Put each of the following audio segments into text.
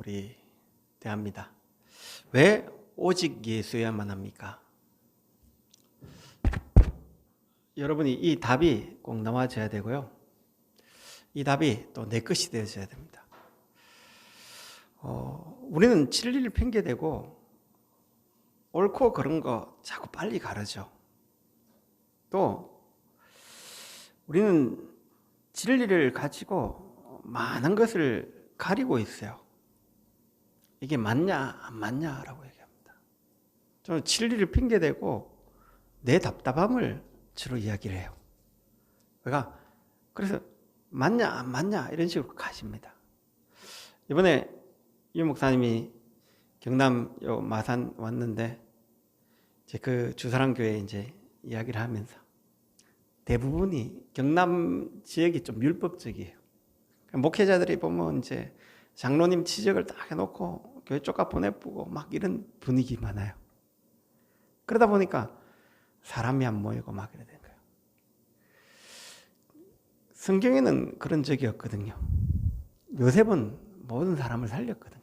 우리 대합니다. 왜 오직 예수여야만 합니까? 여러분이 이 답이 꼭 나와줘야 되고요. 이 답이 또 내 것이 되어져야 됩니다. 우리는 진리를 핑계대고 옳고 그런 거 자꾸 빨리 가르죠. 또 우리는 진리를 가지고 많은 것을 가리고 있어요. 이게 맞냐 안 맞냐라고 얘기합니다. 저는 진리를 핑계대고 내 답답함을 주로 이야기를 해요. 그래서 맞냐 안 맞냐 이런 식으로 가십니다. 이번에 유 목사님이 경남 마산 왔는데 이제 그 주사랑교회 이제 이야기를 하면서 대부분이 경남 지역이 좀 율법적이에요. 목회자들이 보면 이제 장로님 지적을 딱 해놓고 교회 쪽가 보내보고 막 이런 분위기 많아요. 그러다 보니까 사람이 안 모이고 막 이래 된 거예요. 성경에는 그런 적이 없거든요. 요셉은 모든 사람을 살렸거든요.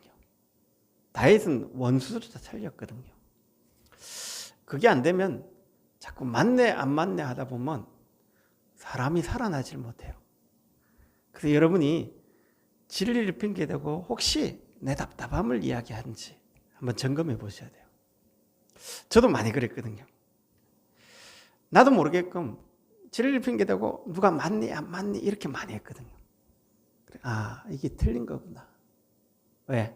다윗은 원수조차 살렸거든요. 그게 안 되면 자꾸 맞네 안 맞네 하다 보면 사람이 살아나질 못해요. 그래서 여러분이 진리를 핑계대고 혹시 내 답답함을 이야기하는지 한번 점검해 보셔야 돼요. 저도 많이 그랬거든요. 나도 모르게끔 진리를 핑계대고 누가 맞니 안 맞니 이렇게 많이 했거든요. 이게 틀린 거구나. 왜?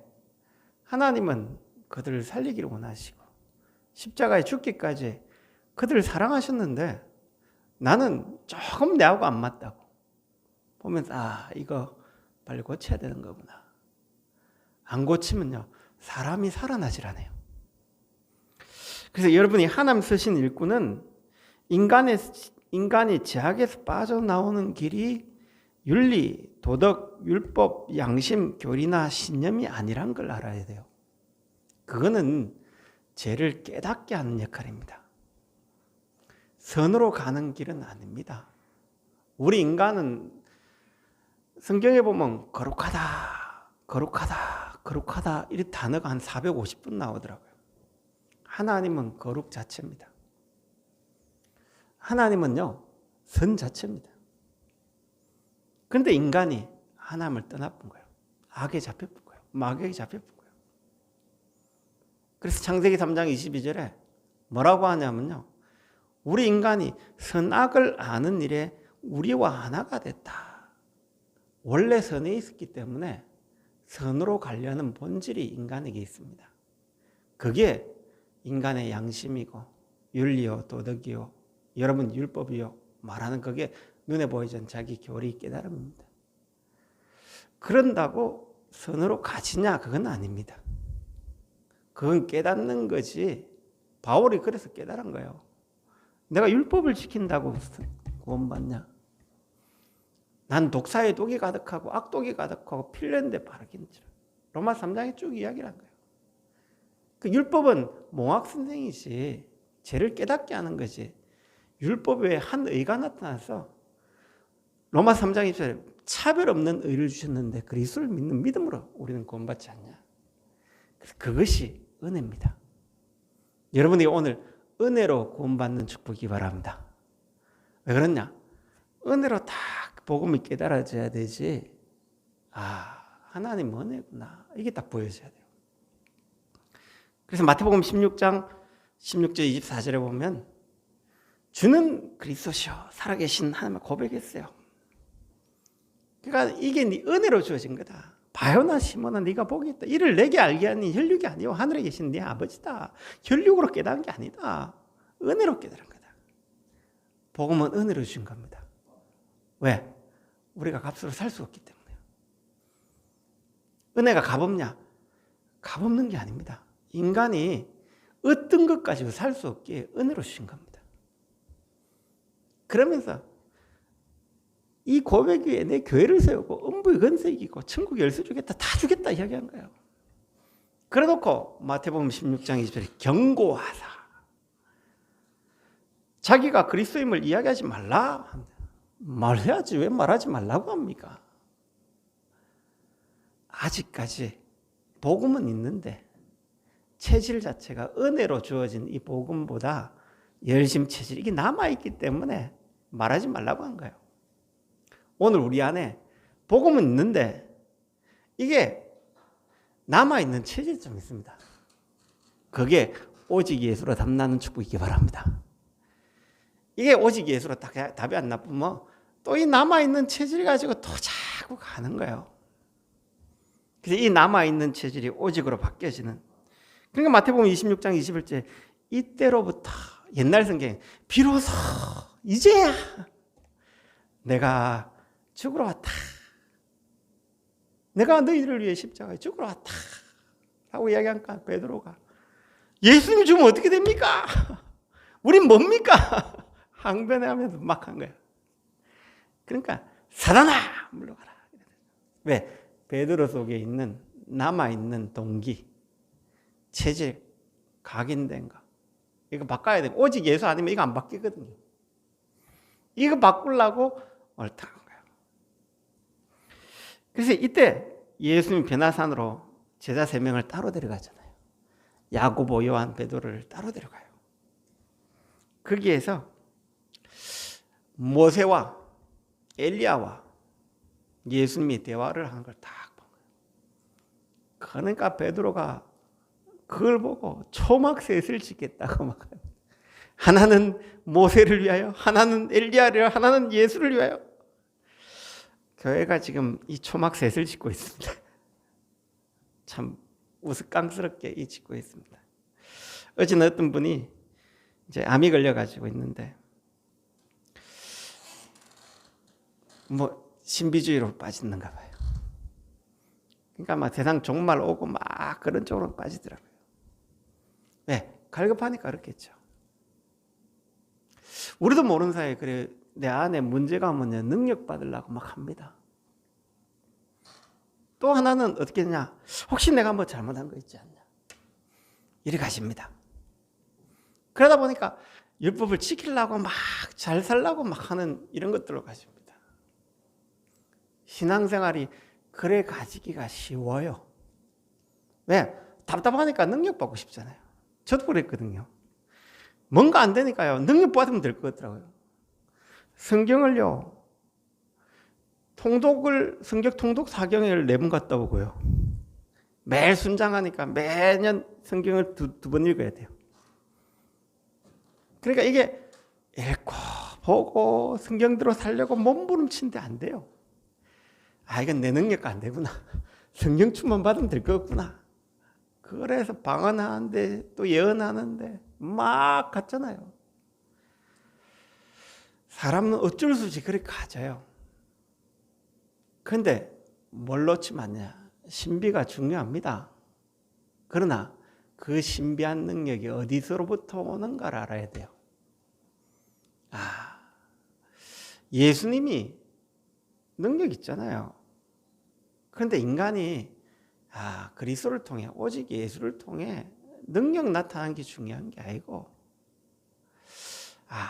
하나님은 그들을 살리기를 원하시고 십자가에 죽기까지 그들을 사랑하셨는데 나는 조금 내하고 안 맞다고 보면서 이거 빨리 고쳐야 되는 거구나. 안 고치면요 사람이 살아나질 않아요. 그래서 여러분이 하나님 쓰신 일꾼은 인간이 죄악에서 빠져나오는 길이 윤리, 도덕, 율법, 양심, 교리나 신념이 아니란 걸 알아야 돼요. 그거는 죄를 깨닫게 하는 역할입니다. 선으로 가는 길은 아닙니다. 우리 인간은 성경에 보면 거룩하다 이 단어가 한 450번 나오더라고요. 하나님은 거룩 자체입니다. 하나님은요 선 자체입니다. 그런데 인간이 하나님을 떠나본 거예요. 악에 잡혀본 거예요. 마귀에게 잡혀본 거예요. 그래서 창세기 3장 22절에 뭐라고 하냐면요. 우리 인간이 선악을 아는 일에 우리와 하나가 됐다. 원래 선에 있었기 때문에 선으로 가려는 본질이 인간에게 있습니다. 그게 인간의 양심이고 윤리요 도덕이요 여러분 율법이요 말하는 그게 눈에 보이지 않는 자기 교리 깨달음입니다. 그런다고 선으로 가지냐 그건 아닙니다. 그건 깨닫는 거지. 바울이 그래서 깨달은 거예요. 내가 율법을 지킨다고 구원받냐? 난 독사에 독이 가득하고 악독이 가득하고 필연데 바르긴지라. 로마 3장에 쭉 이야기를 한 거예요. 그 율법은 몽학 선생이지 죄를 깨닫게 하는 거지. 율법에 한 의가 나타나서 로마 3장 2절에 차별 없는 의를 주셨는데 그리스도를 믿는 믿음으로 우리는 구원받지 않냐. 그래서 그것이 은혜입니다. 여러분이 오늘 은혜로 구원받는 축복이 바랍니다. 왜 그러냐? 은혜로 딱 복음이 깨달아져야 되지. 하나님 은혜구나. 이게 딱 보여져야 돼요. 그래서 마태복음 16장 16절 24절에 보면 주는 그리스도시요 살아계신 하나님을 고백했어요. 그러니까 이게 네 은혜로 주어진 거다. 바요나 시몬아 네가 복이 있다. 이를 내게 알게 하니 혈육이 아니요 하늘에 계신 네 아버지다. 혈육으로 깨달은 게 아니다. 은혜로 깨달은 거다. 복음은 은혜로 주신 겁니다. 왜? 우리가 값으로 살 수 없기 때문에. 은혜가 값없냐? 값없는 게 아닙니다. 인간이 어떤 것 가지고 살 수 없기에 은혜로 주신 겁니다. 그러면서 이 고백 위에 내 교회를 세우고 음부의 건설이고 천국 열쇠 주겠다 다 주겠다 이야기한 거예요. 그래놓고 마태복음 16장 20절에 경고하사 자기가 그리스도임을 이야기하지 말라. 말해야지 왜 말하지 말라고 합니까? 아직까지 복음은 있는데 체질 자체가 은혜로 주어진 이 복음보다 열심 체질 이게 남아있기 때문에 말하지 말라고 한 거예요. 오늘 우리 안에 복음은 있는데 이게 남아있는 체질이 좀 있습니다. 그게 오직 예수로 답나는 축복이기 바랍니다. 이게 오직 예수로 답이 안 나쁘면 또 이 남아있는 체질 가지고 또 자꾸 가는 거예요. 그래서 이 남아있는 체질이 오직으로 바뀌어지는. 그러니까 마태복음 26장 21절 이때로부터 옛날 성경 비로소 이제야 내가 죽으러 왔다. 내가 너희들을 위해 십자가에 죽으러 왔다. 라고 이야기하니까 베드로가 예수님 죽으면 어떻게 됩니까? 우린 뭡니까? 항변하면서 막 한 거야. 그러니까 사단아 물러가라. 왜? 베드로 속에 있는 남아있는 동기, 체질, 각인된 거 이거 바꿔야 돼. 오직 예수 아니면 이거 안 바뀌거든요. 이거 바꾸려고 옳다는 거예요. 그래서 이때 예수님 변화산으로 제자 3명을 따로 데려가잖아요. 야고보, 요한, 베드로를 따로 데려가요. 거기에서 모세와 엘리야와 예수님이 대화를 하는 걸 딱 본 거예요. 그러니까 베드로가 그걸 보고 초막셋을 짓겠다고 막 하나는 모세를 위하여, 하나는 엘리야를, 하나는 예수를 위하여. 교회가 지금 이 초막셋을 짓고 있습니다. 참 우스꽝스럽게 짓고 있습니다. 어제는 어떤 분이 이제 암이 걸려가지고 있는데 뭐 신비주의로 빠지는가 봐요. 그러니까 막 세상 종말 오고 막 그런 쪽으로 빠지더라고요. 왜? 갈급하니까 그렇겠죠. 우리도 모르는 사이에 그래 내 안에 문제가 뭐냐 능력 받으려고 막 합니다. 또 하나는 어떻게 했냐? 혹시 내가 뭐 잘못한 거 있지 않냐? 이리 가십니다. 그러다 보니까 율법을 지키려고 막 잘 살려고 막 하는 이런 것들로 가십니다. 신앙생활이 그래 가지기가 쉬워요. 왜? 답답하니까 능력 받고 싶잖아요. 저도 그랬거든요. 뭔가 안 되니까요. 능력 받으면 될 것 같더라고요. 성경을요. 성경 통독 4경을 4번 갔다 오고요. 매일 순장하니까 매년 성경을 두 번 읽어야 돼요. 그러니까 이게 읽고 보고 성경대로 살려고 몸부림치는데 안 돼요. 아, 이건 내 능력가 안 되구나. 성경 충만 받으면 될 거구나. 그래서 방언하는데 또 예언하는데 막 갔잖아요. 사람은 어쩔 수 없이 그렇게 가져요. 그런데 뭘 놓치면 안 되냐? 신비가 중요합니다. 그러나 그 신비한 능력이 어디서로부터 오는가를 알아야 돼요. 예수님이 능력 있잖아요. 그런데 인간이 그리스도를 통해 오직 예수를 통해 능력 나타나는 게 중요한 게 아니고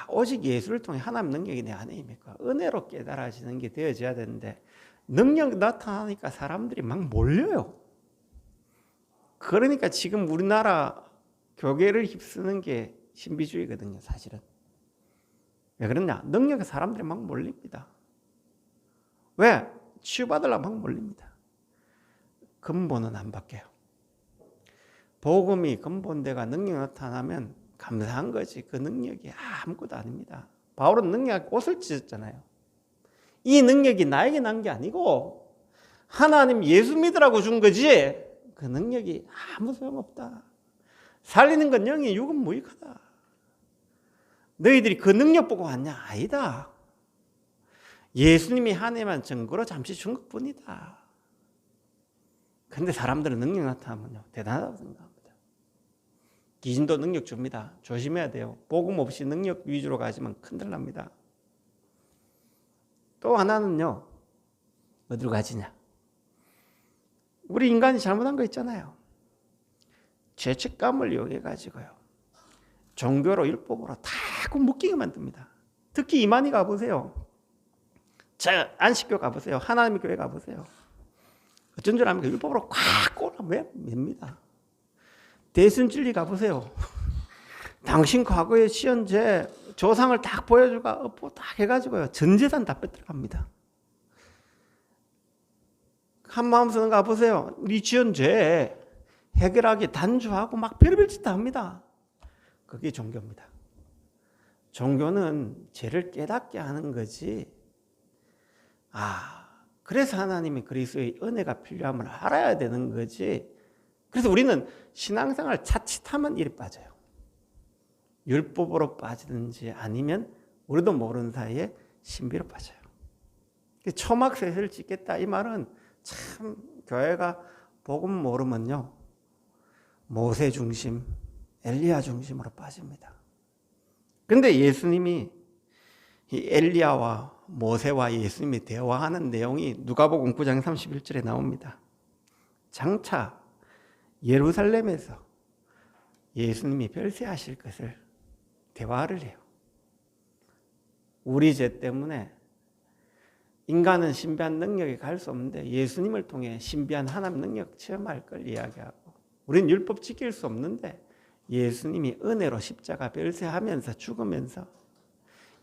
오직 예수를 통해 하나님 능력이 내 안에 임니까 은혜로 깨달아지는 게 되어져야 되는데 능력 나타나니까 사람들이 막 몰려요. 그러니까 지금 우리나라 교계를 휩쓰는 게 신비주의거든요. 사실은. 왜 그러냐? 능력에 사람들이 막 몰립니다. 왜? 치유받으려고 막 몰립니다. 근본은 안 바뀌어요. 복음이 근본대가 능력 나타나면 감사한 거지 그 능력이 아무것도 아닙니다. 바울은 능력 옷을 찢었잖아요. 이 능력이 나에게 난 게 아니고 하나님 예수 믿으라고 준 거지 그 능력이 아무 소용없다. 살리는 건 영이 육은 무익하다. 너희들이 그 능력 보고 왔냐? 아니다. 예수님이 한 해만 증거로 잠시 준 것뿐이다. 그런데 사람들은 능력 나타나면요 대단하다고 생각합니다. 기진도 능력 줍니다. 조심해야 돼요. 복음 없이 능력 위주로 가시면 큰일 납니다. 또 하나는요 어디로 가지냐? 우리 인간이 잘못한 거 있잖아요. 죄책감을 이용해 가지고요 종교로 율법으로 다 묶이게 만듭니다. 특히 이만희 가보세요. 안식교 가보세요. 하나님의 교회 가보세요. 어쩐 줄 압니까? 율법으로 꽉 꼬라 맵니다. 대순진리 가보세요. 당신 과거의 시현재 조상을 딱 보여주고 업보 딱 해가지고요. 전 재산 다 뺏들어갑니다. 한마음서는 가보세요. 네 지은 죄 해결하기 단주하고 막 별별 짓 다 합니다. 그게 종교입니다. 종교는 죄를 깨닫게 하는 거지. 그래서 하나님이 그리스도의 은혜가 필요함을 알아야 되는 거지. 그래서 우리는 신앙생활 자칫하면 이리 빠져요. 율법으로 빠지든지 아니면 우리도 모르는 사이에 신비로 빠져요. 초막셋을 짓겠다 이 말은 참 교회가 복음 모르면요. 모세 중심, 엘리야 중심으로 빠집니다. 그런데 예수님이 이 엘리야와 모세와 예수님이 대화하는 내용이 누가복음 9장 31절에 나옵니다. 장차 예루살렘에서 예수님이 별세하실 것을 대화를 해요. 우리 죄 때문에 인간은 신비한 능력에 갈 수 없는데 예수님을 통해 신비한 하나님 능력 체험할 걸 이야기하고, 우리는 율법 지킬 수 없는데 예수님이 은혜로 십자가 별세하면서 죽으면서,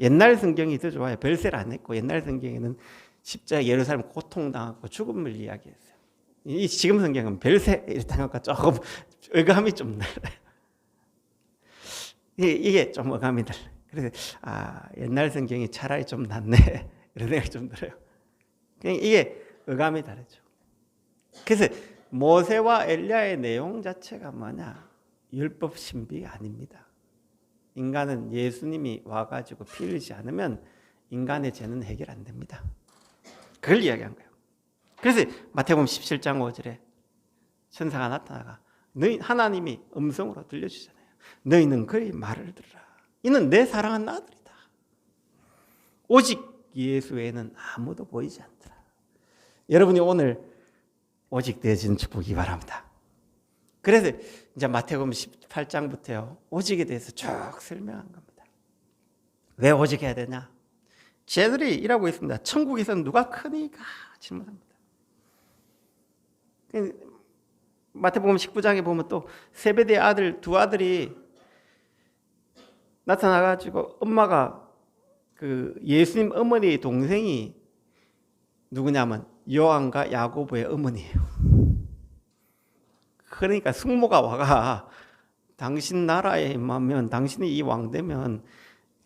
옛날 성경이 더 좋아요. 별세를 안 했고 옛날 성경에는 십자가 예루살렘 고통당하고 죽음을 이야기했어요. 이 지금 성경은 별세 이렇게 하니까 조금 의감이 좀 달라요. 이게 좀 의감이 달라요. 그래서 옛날 성경이 차라리 좀 낫네 이런 생각이 좀 들어요. 그냥 이게 의감이 다르죠. 그래서 모세와 엘리야의 내용 자체가 뭐냐? 율법 신비가 아닙니다. 인간은 예수님이 와가지고 피 흘리지 않으면 인간의 죄는 해결 안 됩니다. 그걸 이야기한 거예요. 그래서 마태복음 17장 5절에 천사가 나타나가 너희 하나님이 음성으로 들려주잖아요. 너희는 그의 말을 들으라. 이는 내 사랑하는 아들이다. 오직 예수 외에는 아무도 보이지 않더라. 여러분이 오늘 오직 되어진 축복이 바랍니다. 그래서 이제 마태복음 18장부터요. 오직에 대해서 쭉 설명한 겁니다. 왜 오직 해야 되냐? 쟤들이 이라고 있습니다. 천국에서는 누가 크니까 질문합니다. 마태복음 19장에 보면 또 세베대의 아들 두 아들이 나타나가지고 엄마가 그 예수님 어머니의 동생이 누구냐면 요한과 야고보의 어머니예요. 그러니까 숙모가 와가 당신 나라에 임하면 당신이 이 왕 되면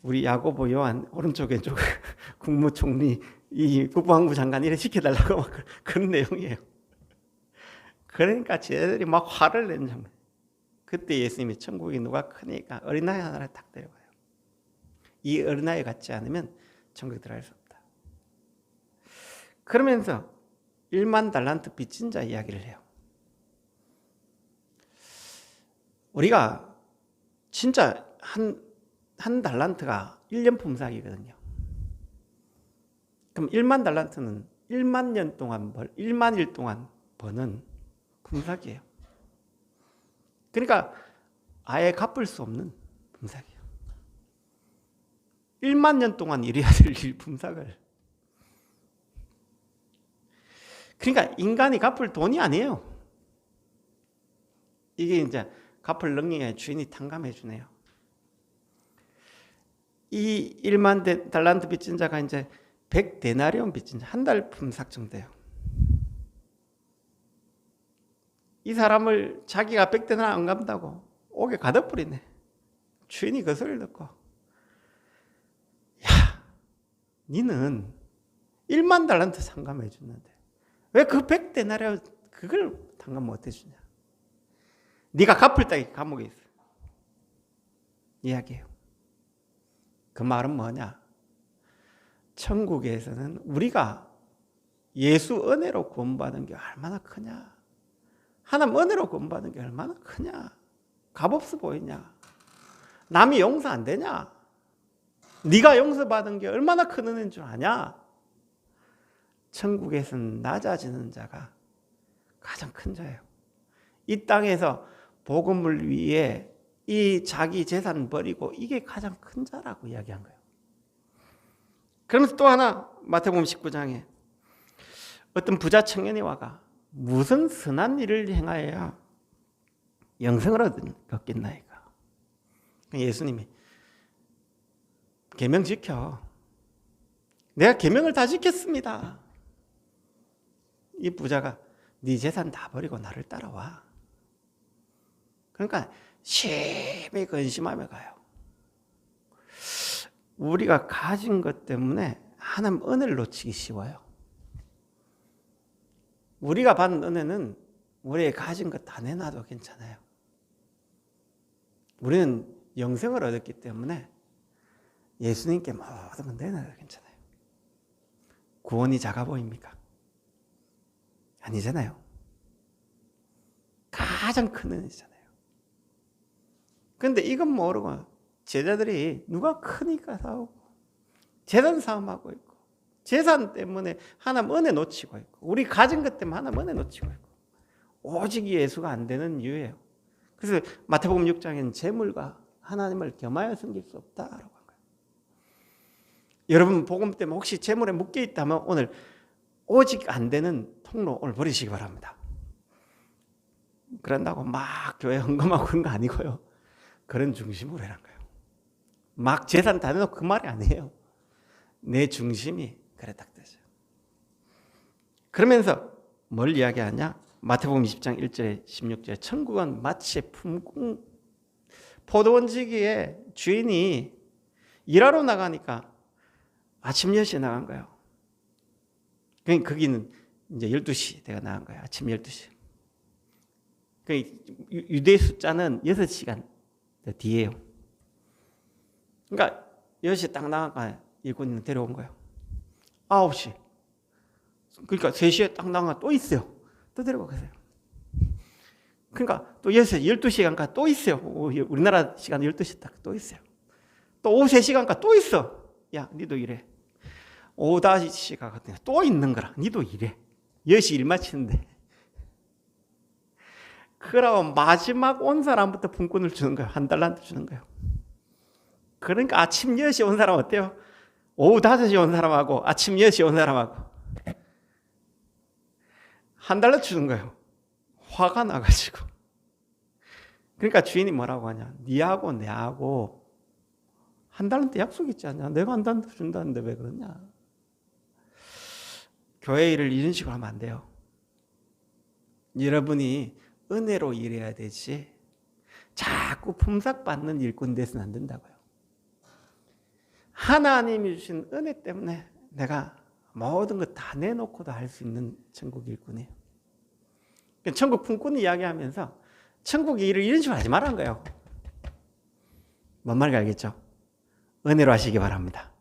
우리 야고보 요한 오른쪽에 국무총리 이 국방부 장관 이래 시켜달라고 막 그런 내용이에요. 그러니까 쟤들이 막 화를 낸 장면. 그때 예수님이 천국이 누가 크니까 어린아이 하나를 딱 데려가요. 이 어린아이 같지 않으면 천국에 들어갈 수 없다. 그러면서 1만 달란트 빚진 자 이야기를 해요. 우리가 진짜 한 달란트가 1년 품삯이거든요. 그럼 1만 달란트는 1만 년 동안 1만 일 동안 버는 품삯이에요. 그러니까 아예 갚을 수 없는 품삯이에요. 1만 년 동안 일해야 될 품삯을. 그러니까 인간이 갚을 돈이 아니에요. 이게 이제 갚을 능력에 주인이 탕감해 주네요. 이 1만 달란트 빚진 자가 이제 100데나리온 빚진 자, 한 달 품삯 정도예요. 이 사람을 자기가 100데나리온 안 갚는다고 옥에 가둬버리네. 주인이 그 소리를 듣고, 야, 니는 1만 달란트 상감해 줬는데 왜 그 100데나리온 그걸 탕감 못 해주냐? 네가 갚을 따위 감옥에 있어. 이야기해요. 그 말은 뭐냐? 천국에서는 우리가 예수 은혜로 구원받은 게 얼마나 크냐? 하나님 은혜로 구원받은 게 얼마나 크냐? 값없어 보이냐? 남이 용서 안 되냐? 네가 용서받은 게 얼마나 큰 은혜인 줄 아냐? 천국에서는 낮아지는 자가 가장 큰 자예요. 이 땅에서 복음을 위해 이 자기 재산 버리고 이게 가장 큰 자라고 이야기한 거예요. 그러면서 또 하나 마태복음 19장에 어떤 부자 청년이 와가 무슨 선한 일을 행하여야 영생을 얻겠나이까. 예수님이 계명 지켜. 내가 계명을 다 지켰습니다. 이 부자가 네 재산 다 버리고 나를 따라와. 그러니까 심히 근심하며 가요. 우리가 가진 것 때문에 하나님 은혜를 놓치기 쉬워요. 우리가 받은 은혜는 우리의 가진 것 다 내놔도 괜찮아요. 우리는 영생을 얻었기 때문에 예수님께 모든 건 내놔도 괜찮아요. 구원이 작아 보입니까? 아니잖아요. 가장 큰 은혜잖아요. 그런데 이건 모르고 제자들이 누가 크니까 싸우고 재산 싸움하고 있고 재산 때문에 하나님 은혜 놓치고 있고 우리 가진 것 때문에 하나님 은혜 놓치고 있고 오직 예수가 안 되는 이유예요. 그래서 마태복음 6장에는 재물과 하나님을 겸하여 섬길 수 없다라고 한 거예요. 여러분 복음 때문에 혹시 재물에 묶여 있다면 오늘 오직 안 되는 통로 오늘 버리시기 바랍니다. 그런다고 막 교회 헌금하고 그런 거 아니고요. 그런 중심으로 해란 거예요. 막 재산 다 내놓고 그 말이 아니에요. 내 중심이 그래 딱 되죠. 그러면서 뭘 이야기하냐? 마태복음 20장 1절에 16절에 천국은 마치 품꾼 포도원지기에 주인이 일하러 나가니까 아침 10시에 나간 거예요. 그러니까 거기는 이제 12시 내가 나간 거예요. 아침 12시. 유대 숫자는 6시간 뒤에요. 그러니까 10시에 딱 나가니까 일꾼이 데려온 거예요. 9시. 그러니까 3시에 딱 나가니까 또 있어요. 또 데리고 가세요. 그러니까 또 12시간까 또 있어요. 우리나라 시간 12시 딱 또 있어요. 또 오후 3시간까 또 있어. 야, 니도 일해. 오후 5시 가거든요. 또 있는 거라. 니도 일해. 10시 일 마치는데. 그러고 마지막 온 사람부터 분권을 주는 거예요. 한 달란트 주는 거예요. 그러니까 아침 10시 온 사람 어때요? 오후 5시 온 사람하고 아침 10시 온 사람하고 한 달러 주는 거예요. 화가 나가지고. 그러니까 주인이 뭐라고 하냐. 니하고 내하고 한 달란트 약속 있지 않냐. 내가 한 달란트 준다는데 왜 그러냐. 교회 일을 이런 식으로 하면 안 돼요. 여러분이 은혜로 일해야 되지 자꾸 품삯받는 일꾼 돼서는 안 된다고요. 하나님이 주신 은혜 때문에 내가 모든 것 다 내놓고도 할 수 있는 천국 일꾼이에요. 천국 품꾼 이야기하면서 천국 일을 이런 식으로 하지 말라는 거예요. 뭔 말인지 알겠죠? 은혜로 하시기 바랍니다.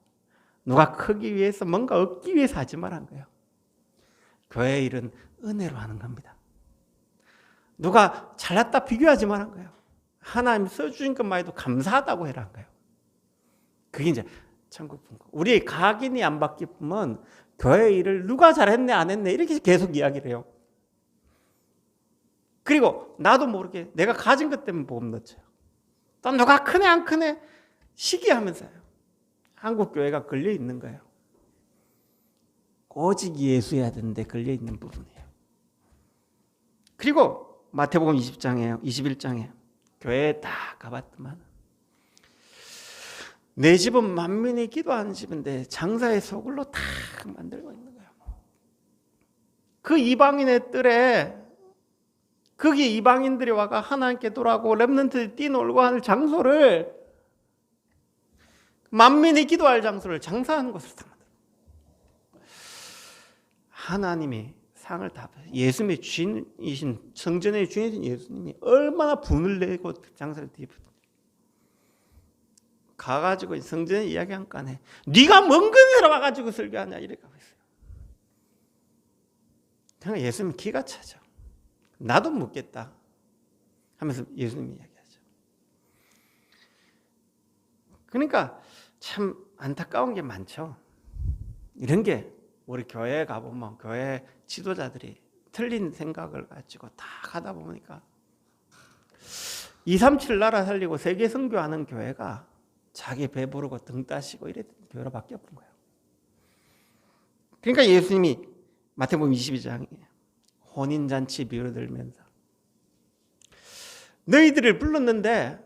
누가 크기 위해서 뭔가 얻기 위해서 하지 말라는 거예요. 교회 일은 은혜로 하는 겁니다. 누가 잘났다 비교하지 말라는 거예요. 하나님 써주신 것만 해도 감사하다고 해라는 거예요. 그게 이제 천국 품꾼. 우리 각인이 안 바뀌면 교회 일을 누가 잘했네 안 했네 이렇게 계속 이야기를 해요. 그리고 나도 모르게 내가 가진 것 때문에 복음 넣죠. 또 누가 크네 안 크네 시기하면서요. 한국 교회가 걸려 있는 거예요. 오직 예수해야 되는데 걸려 있는 부분이에요. 그리고 마태복음 20장에 21장에 교회에 다 가봤더만 내 집은 만민이 기도하는 집인데 장사의 소굴로 다 만들고 있는 거예요. 그 이방인의 뜰에 거기 이방인들이 와가 하나님께 돌아가고 렘넌트들이 뛰놀고 하는 장소를 만민이 기도할 장소를 장사하는 것을 삼아요. 하나님이 상을 다 예수님의 주인이신 성전의 주인이신 예수님이 얼마나 분을 내고 장사를 뒤집었는지 가가지고 성전에 이야기한 거 안에 네가 먼 곳에 와가지고 설교하냐 이렇게 하고 있어요. 그러니까 예수님 기가 차죠. 나도 묻겠다 하면서 예수님이 이야기하죠. 그러니까 참 안타까운 게 많죠. 이런 게 우리 교회에 가보면 교회 지도자들이 틀린 생각을 가지고 다 가다 보니까 237 나라 살리고 세계 선교하는 교회가 자기 배부르고 등 따시고 이랬던 교회로 바뀌어본 거예요. 그러니까 예수님이 마태복음 22장에 혼인잔치 비유를 들면서 너희들을 불렀는데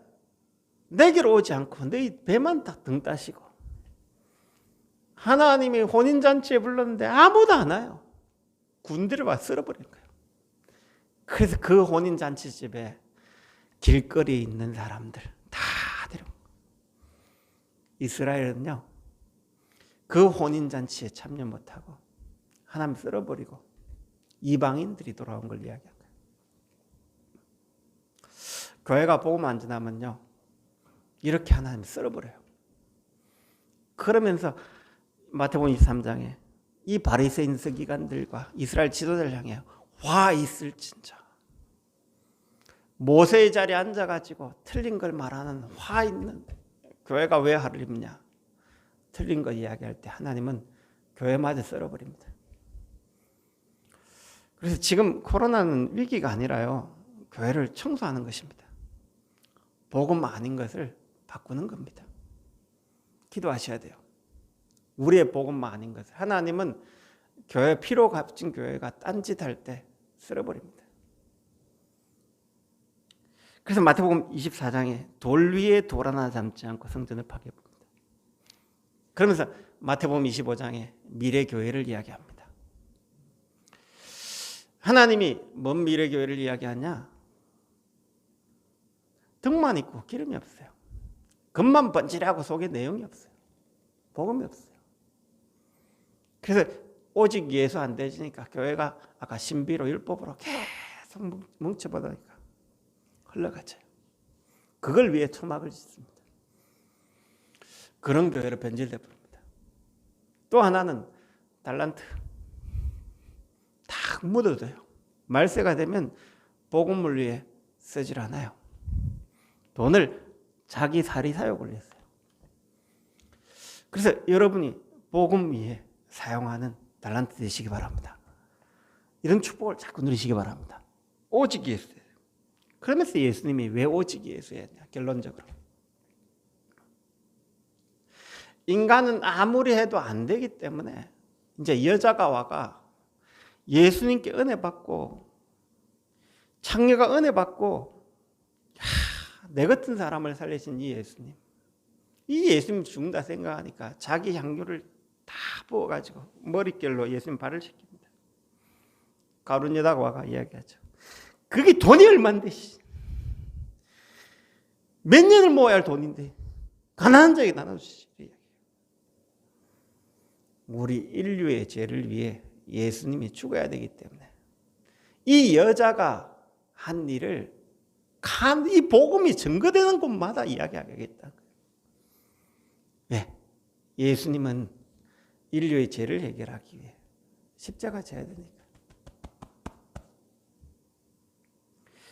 내게로 오지 않고 너희 배만 딱 등 따시고, 하나님이 혼인잔치에 불렀는데 아무도 안 와요. 군대를 와 쓸어버린 거예요. 그래서 그 혼인잔치 집에 길거리에 있는 사람들 다 데려온 거예요. 이스라엘은요, 그 혼인잔치에 참여 못하고 하나님 쓸어버리고 이방인들이 돌아온 걸 이야기한 거예요. 교회가 복음 안 전하면요, 이렇게 하나님 쓸어버려요. 그러면서 마태복음 23장에 이 바리새인 서기관들과 이스라엘 지도자를 향해 화 있을진저, 모세의 자리에 앉아가지고 틀린 걸 말하는 화 있는 교회가 왜 화를 입냐? 틀린 거 이야기할 때 하나님은 교회마저 썰어버립니다. 그래서 지금 코로나는 위기가 아니라요, 교회를 청소하는 것입니다. 복음 아닌 것을 바꾸는 겁니다. 기도하셔야 돼요. 우리의 복음만 아닌 것을. 하나님은 교회 피로 값진 교회가 딴짓할 때 쓸어버립니다. 그래서 마태복음 24장에 돌 위에 돌 하나 담지 않고 성전을 파괴합니다. 그러면서 마태복음 25장에 미래 교회를 이야기합니다. 하나님이 뭔 미래 교회를 이야기하냐? 등만 있고 기름이 없어요. 겉만 번지르하고 속에 내용이 없어요. 복음이 없어요. 그래서 오직 예수 안 되지니까 교회가 아까 신비로 율법으로 계속 뭉쳐보다니까 흘러가죠. 그걸 위해 초막을 짓습니다. 그런 교회로 변질돼 버립니다. 또 하나는 달란트 딱 묻어둬요. 말세가 되면 복음을 위해 쓰질 않아요. 돈을 자기 사리 사욕을 했어요. 그래서 여러분이 복음 위해 사용하는 달란트 되시기 바랍니다. 이런 축복을 자꾸 누리시기 바랍니다. 오직 예수예요. 그러면서 예수님이 왜 오직 예수였냐? 결론적으로 인간은 아무리 해도 안 되기 때문에 이제 여자가 와가 예수님께 은혜 받고 창녀가 은혜 받고 내 같은 사람을 살리신 이 예수님, 이 예수님 죽는다 생각하니까 자기 향유를 다 부어가지고 머릿결로 예수님 발을 씻깁니다. 가룟 여자가 와가 이야기하죠. 그게 돈이 얼만데, 몇 년을 모아야 할 돈인데 가난한 자에게 나눠주시지. 우리 인류의 죄를 위해 예수님이 죽어야 되기 때문에 이 여자가 한 일을 이 복음이 증거되는 곳마다 이야기하겠다. 왜? 예수님은 인류의 죄를 해결하기 위해 십자가 져야 되니까.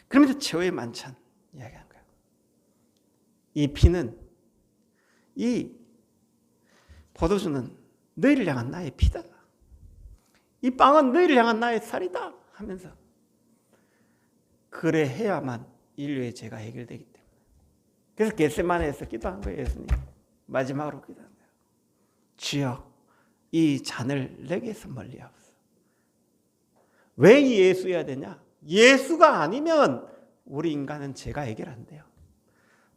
그러면서 최후의 만찬 이야기한 거예요. 이 피는, 이 포도주는 너희를 향한 나의 피다. 이 빵은 너희를 향한 나의 살이다 하면서 그래 해야만 인류의 죄가 해결되기 때문에. 그래서 겟세마네에서 기도한 거예요. 예수님 마지막으로 기도한 거예요. 주여 이 잔을 내게서 멀리하옵소서. 왜 예수여야 되냐? 예수가 아니면 우리 인간은 죄가 해결 안 돼요.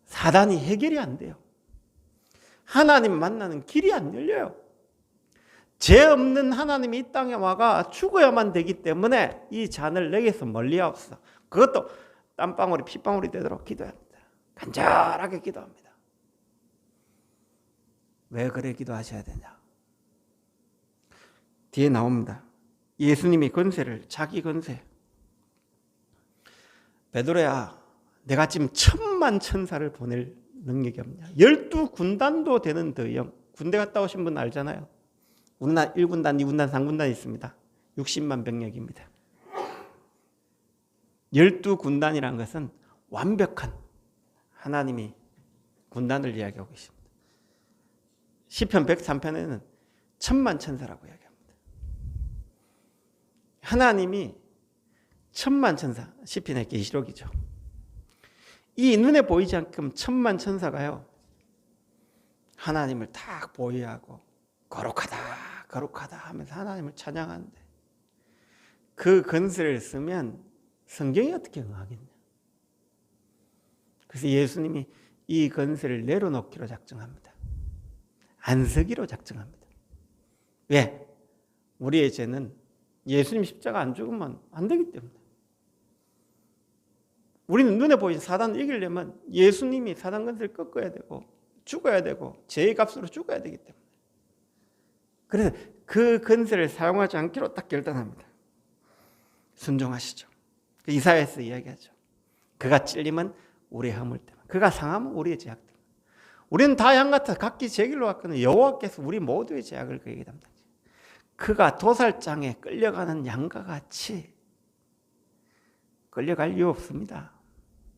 사단이 해결이 안 돼요. 하나님 만나는 길이 안 열려요. 죄 없는 하나님이 이 땅에 와가 죽어야만 되기 때문에 이 잔을 내게서 멀리하옵소서. 그것도 땀방울이 핏방울이 되도록 기도합니다. 간절하게 기도합니다. 왜 그래 기도하셔야 되냐? 뒤에 나옵니다. 예수님이 권세를, 자기 권세. 베드로야, 내가 지금 1000만 천사를 보낼 능력이 없냐? 12군단도 되는 더영. 군대 갔다 오신 분 알잖아요. 우리나라 1군단, 2군단, 3군단이 있습니다. 60만 병력입니다. 12군단이라는 것은 완벽한 하나님이 군단을 이야기하고 있습니다. 시편 103편에는 1000만 천사라고 이야기합니다. 하나님이 1000만 천사, 시편의 계시록이죠. 이 눈에 보이지 않게끔 1000만 천사가요, 하나님을 딱 보유하고 거룩하다, 거룩하다 하면서 하나님을 찬양하는데, 그 건설을 쓰면 성경이 어떻게 응하겠냐. 그래서 예수님이 이 건설을 내려놓기로 작정합니다. 안서기로 작정합니다. 왜? 우리의 죄는 예수님 십자가 안 죽으면 안 되기 때문에. 우리는 눈에 보이는 사단을 이기려면 예수님이 사단 건설을 꺾어야 되고 죽어야 되고 죄의 값으로 죽어야 되기 때문에. 그래서 그 건설을 사용하지 않기로 딱 결단합니다. 순종하시죠. 이사야에서 이야기하죠. 그가 찔림은 우리의 허물 때문에, 그가 상함은 우리의 죄악 때문에. 우리는 다 양 같아 각기 제 길로 갔거늘 여호와께서 우리 모두의 죄악을 그에게 담당하시고, 그가 도살장에 끌려가는 양과 같이 끌려갈 이유 없습니다.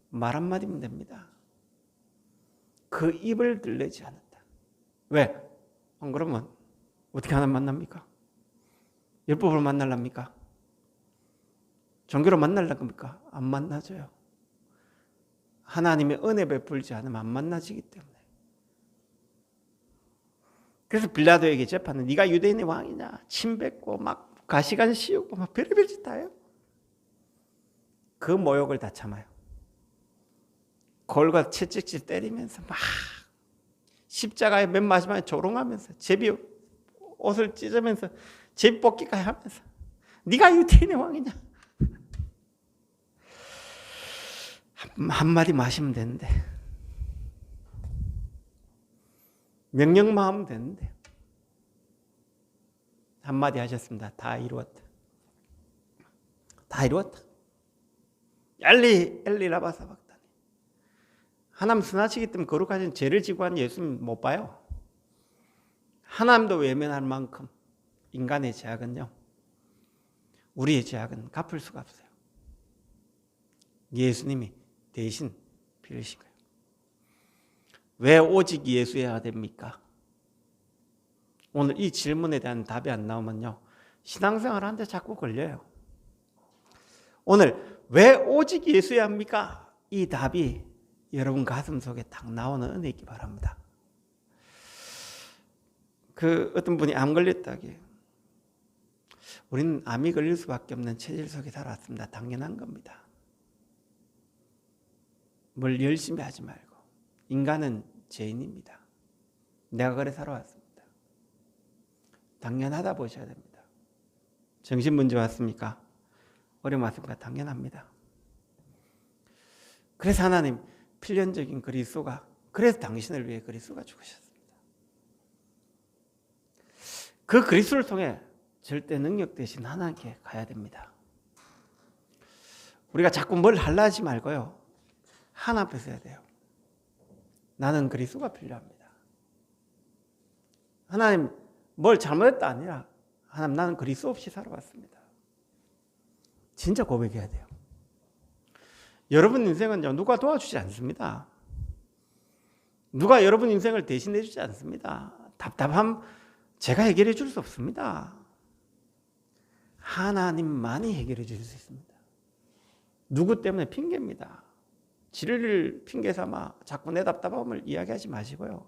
말 한마디면 됩니다. 그 입을 들리지 않는다. 왜? 안 그러면 어떻게 하나님 만납니까? 율법으로 만날랍니까? 종교로 만날라 겁니까? 안 만나져요. 하나님의 은혜 베풀지 않으면 안 만나지기 때문에. 그래서 빌라도에게 재판은 네가 유대인의 왕이냐? 침 뱉고 막 가시관 씌우고 막 별의별 짓 다 해요. 그 모욕을 다 참아요. 골과 채찍질 때리면서 막 십자가의 맨 마지막에 조롱하면서 제비 옷을 찢으면서 제비 뽑기까지 하면서 네가 유대인의 왕이냐? 한마디 마시면 되는데, 명령만 하면 되는데, 한마디 하셨습니다. 다 이루었다. 다 이루었다. 엘리 라바 사박다니. 하나님 선하시기 때문에 거룩하신 죄를 지고 하는 예수님 못 봐요. 하나님도 외면할 만큼 인간의 죄악은요, 우리의 죄악은 갚을 수가 없어요. 예수님이 대신 빌리신 거예요. 왜 오직 예수여야 됩니까? 오늘 이 질문에 대한 답이 안 나오면요, 신앙생활 하는데 자꾸 걸려요. 오늘 왜 오직 예수여야 합니까? 이 답이 여러분 가슴 속에 딱 나오는 은혜 있기 바랍니다. 어떤 분이 암 걸렸다기에, 우리는 암이 걸릴 수밖에 없는 체질 속에 살아왔습니다. 당연한 겁니다. 뭘 열심히 하지 말고. 인간은 죄인입니다. 내가 그래 살아왔습니다. 당연하다 보셔야 됩니다. 정신 문제 왔습니까? 어려움 왔습니까? 당연합니다. 그래서 하나님 필연적인 그리스도가, 그래서 당신을 위해 그리스도가 죽으셨습니다. 그 그리스도를 통해 절대 능력 대신 하나님께 가야 됩니다. 우리가 자꾸 뭘 하려 하지 말고요, 하나 앞에 서야 돼요. 나는 그리스도가 필요합니다. 하나님 뭘 잘못했다 아니라, 하나님 나는 그리스도 없이 살아왔습니다. 진짜 고백해야 돼요. 여러분 인생은요, 누가 도와주지 않습니다. 누가 여러분 인생을 대신해 주지 않습니다. 답답함 제가 해결해 줄 수 없습니다. 하나님만이 해결해 줄 수 있습니다. 누구 때문에 핑계입니다. 진리를 핑계 삼아 자꾸 내 답답함을 이야기하지 마시고요,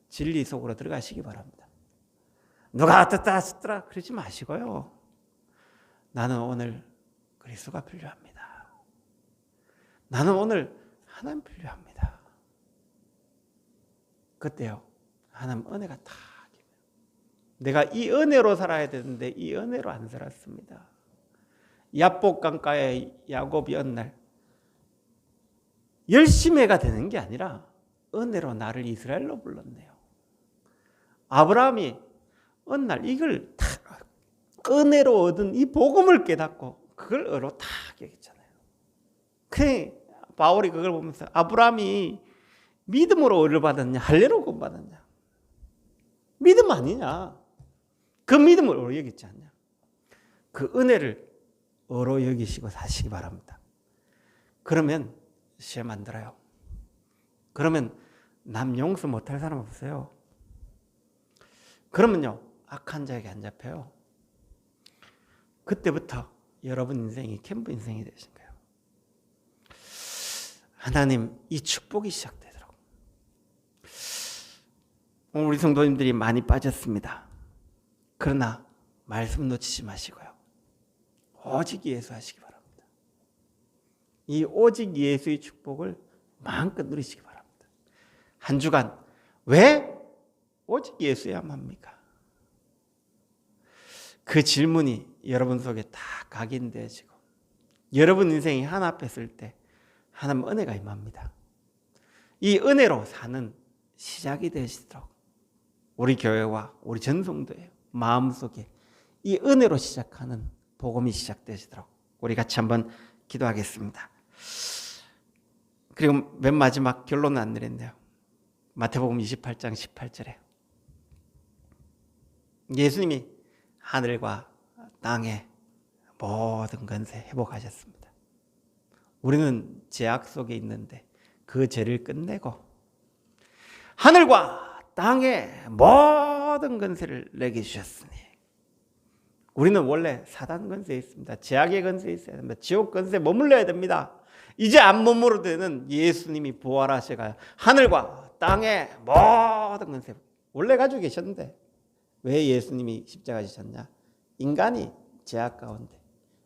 진리 속으로 들어가시기 바랍니다. 누가 어떻다 했더라 그러지 마시고요, 나는 오늘 그리스도가 필요합니다. 나는 오늘 하나님 필요합니다. 그때요, 하나님 은혜가 다, 내가 이 은혜로 살아야 되는데 이 은혜로 안 살았습니다. 야복 강가에 야곱이 어느 날 열심히가 되는 게 아니라 은혜로 나를 이스라엘로 불렀네요. 아브라함이 어느 날 이걸 다 은혜로 얻은 이 복음을 깨닫고 그걸 의로 다 여겼잖아요. 그 바울이 그걸 보면서 아브라함이 믿음으로 의를 받았냐 할례로 구원 받았냐? 믿음 아니냐? 그 믿음을 의로 여기지 않냐? 그 은혜를 의로 여기시고 사시기 바랍니다. 그러면 시험 안 들어요. 그러면 남 용서 못할 사람 없어요. 그러면요, 악한 자에게 안 잡혀요. 그때부터 여러분 인생이 캠프 인생이 되신 거예요. 하나님, 이 축복이 시작되도록. 오늘 우리 성도님들이 많이 빠졌습니다. 그러나 말씀 놓치지 마시고요, 오직 예수 하시기 바랍니다. 이 오직 예수의 축복을 마음껏 누리시기 바랍니다. 한 주간 왜 오직 예수야만 합니까? 그 질문이 여러분 속에 다 각인되어지고 여러분 인생이 하나 앞에 설 때 하나님 은혜가 임합니다. 이 은혜로 사는 시작이 되시도록 우리 교회와 우리 전성도의 마음속에 이 은혜로 시작하는 복음이 시작되시도록 우리 같이 한번 기도하겠습니다. 그리고 맨 마지막 결론은 안 내렸네요. 마태복음 28장 18절에 예수님이 하늘과 땅의 모든 권세 회복하셨습니다. 우리는 죄악 속에 있는데 그 죄를 끝내고 하늘과 땅의 모든 권세를 내게 주셨으니 우리는 원래 사단 권세에 있습니다. 죄악의 권세에 있어야 됩니다. 지옥 권세에 머물러야 됩니다. 이제 안 머물러도 되는 예수님이 부활하셔가 하늘과 땅의 모든 권세 원래 가지고 계셨는데 왜 예수님이 십자가 지셨냐? 인간이 죄악 가운데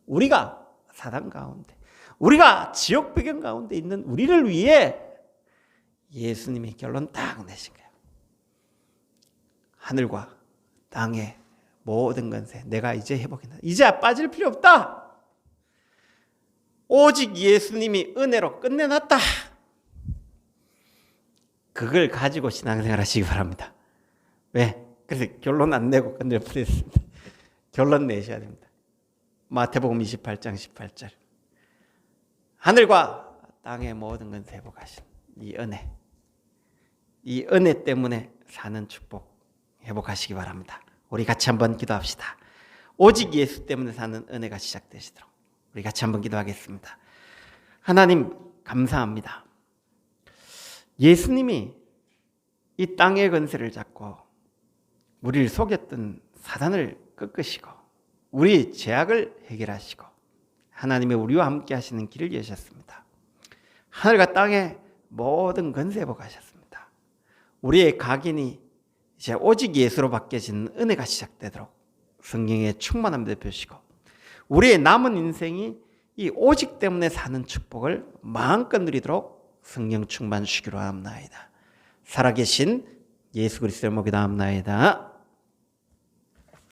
우리가 사단 가운데 우리가 지옥 배경 가운데 있는 우리를 위해 예수님이 결론 딱 내신 거예요. 하늘과 땅의 모든 권세 내가 이제 회복했다. 이제 빠질 필요 없다. 오직 예수님이 은혜로 끝내놨다. 그걸 가지고 신앙생활 하시기 바랍니다. 왜? 그래서 결론 안 내고 끝낼 뻔했습니다. 결론 내셔야 됩니다. 마태복음 28장 18절 하늘과 땅의 모든 건 회복하신 이 은혜 때문에 사는 축복 회복하시기 바랍니다. 우리 같이 한번 기도합시다. 오직 예수 때문에 사는 은혜가 시작되시도록 우리 같이 한번 기도하겠습니다. 하나님 감사합니다. 예수님이 이 땅의 권세를 잡고 우리를 속였던 사단을 꺾으시고 우리 죄악을 해결하시고 하나님이 우리와 함께 하시는 길을 여셨습니다. 하늘과 땅의 모든 권세 회복하셨습니다. 우리의 각인이 이제 오직 예수로 바뀌어진 은혜가 시작되도록 성령의 충만함 되시고 우리의 남은 인생이 이 오직 때문에 사는 축복을 마음껏 누리도록 성령 충만 주시기로 합나이다. 살아계신 예수 그리스도의 목에 나옵나이다.